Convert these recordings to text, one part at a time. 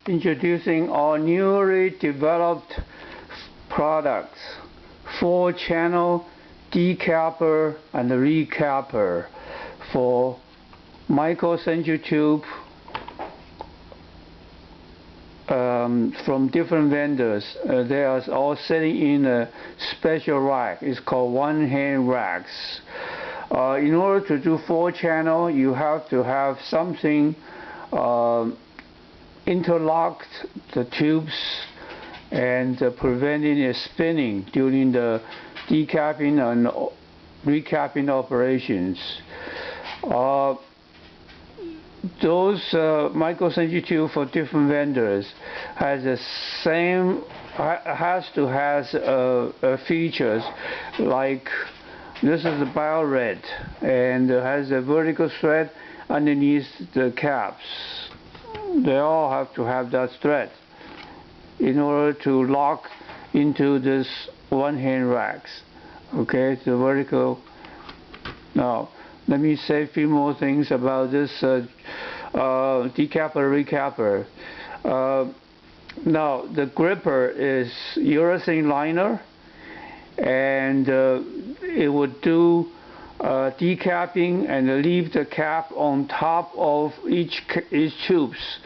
Introducing our newly developed products, 4-channel Decapper and ReCapper for microcentrifuge from different vendors. They are all sitting in a special rack. It's called one-hand racks. In order to do 4-channel, you have to have something interlocked the tubes and preventing it spinning during the decapping and recapping operations. Those microcentrifuge for different vendors has the same features like this is a bio-red and it has a vertical thread underneath the caps. They all have to have that thread in order to lock into this one-hand racks. Okay, the vertical. Now, let me say a few more things about this Decapper, ReCapper. Now, the gripper is urethane liner, and it would do decapping and leave the cap on top of each tubes.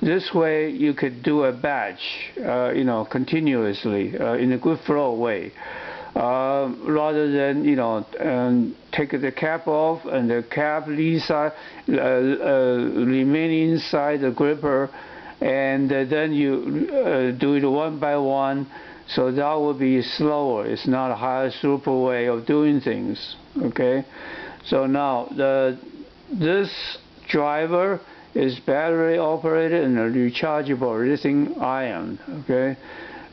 This way you could do a batch, continuously in a good flow way, rather than take the cap off and the cap remain inside the gripper, and then you do it one by one. So that would be slower. It's not a higher throughput way of doing things. Okay, so now this driver is battery operated and a rechargeable lithium ion. Okay,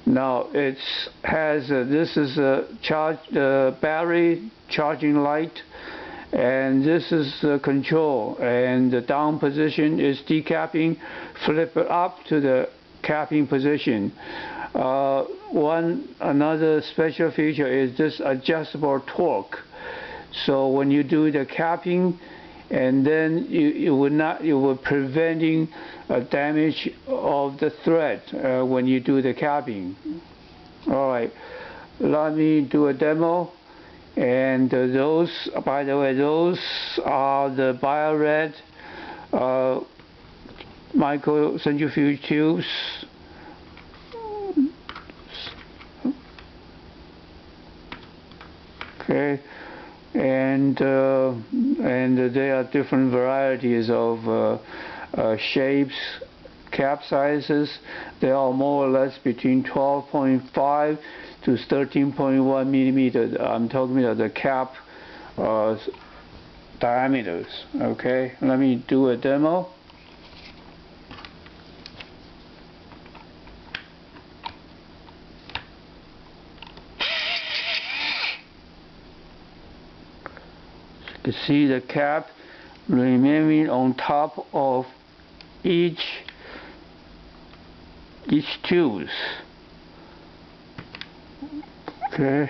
now it has this is a battery charging light, and this is the control, and the down position is decapping. Flip it up to the capping position. Another special feature is this adjustable torque. So when you do the capping, and then you will preventing damage of the thread when you do the capping. All right, let me do a demo. And those, by the way, those are the bio-red microcentrifuge tubes. Okay, and there are different varieties of shapes, cap sizes. They are more or less between 12.5 to 13.1 millimeters. I'm talking about the cap diameters. Okay, let me do a demo. You see the cap remaining on top of each tubes. Okay.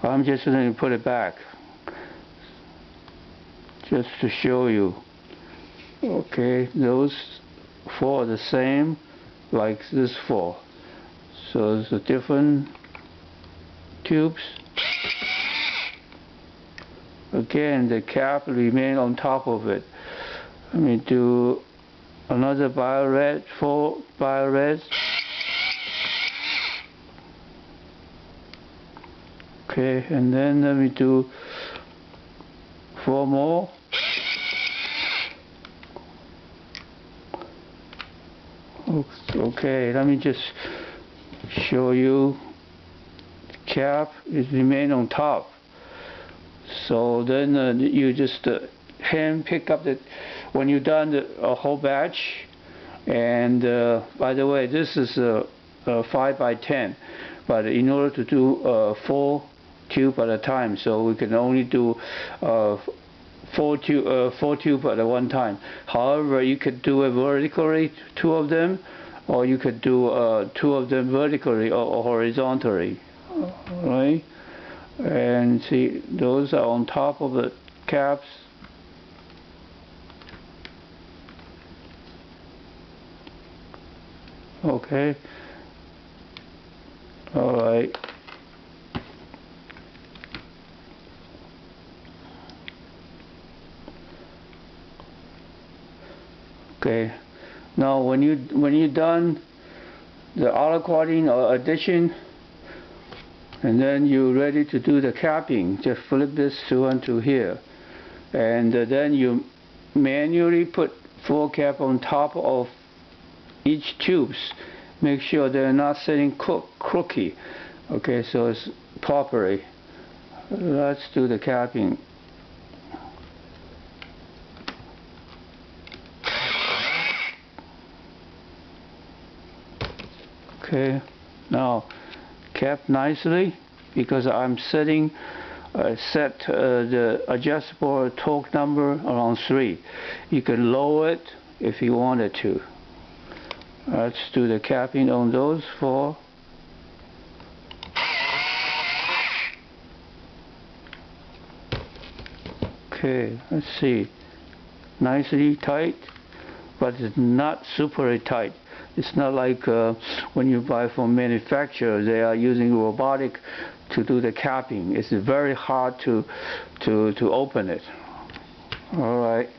I'm just going to put it back just to show you. Okay, those four are the same like this four. So it's a different tubes. Again, the cap remain on top of it. Let me do another bio-red, 4 bio-reds. Okay, and then let me do 4 more. Okay, let me just show you. The cap is remain on top. So then you just hand pick up the when you've done a whole batch. And by the way, this is a 5 by 10, but in order to do 4 tubes at a time, so we can only do 4 tubes at one time. However, you could do it vertically, 2 of them, or you could do 2 of them vertically or horizontally. Right? And see, those are on top of the caps. Okay. Alright. Okay. Now when you're done the autocording or addition, and then you're ready to do the capping, just flip this onto here, and then you manually put full cap on top of each tubes. Make sure they're not sitting crooked. Okay, so it's properly. Let's do the capping. Okay, now cap nicely, because I'm setting set the adjustable torque number around 3. You can lower it if you wanted to. Let's do the capping on those 4. Okay, let's see. Nicely tight, but it's not super tight. It's not like when you buy from manufacturer, they are using robotic to do the capping. It's very hard to open it. All right.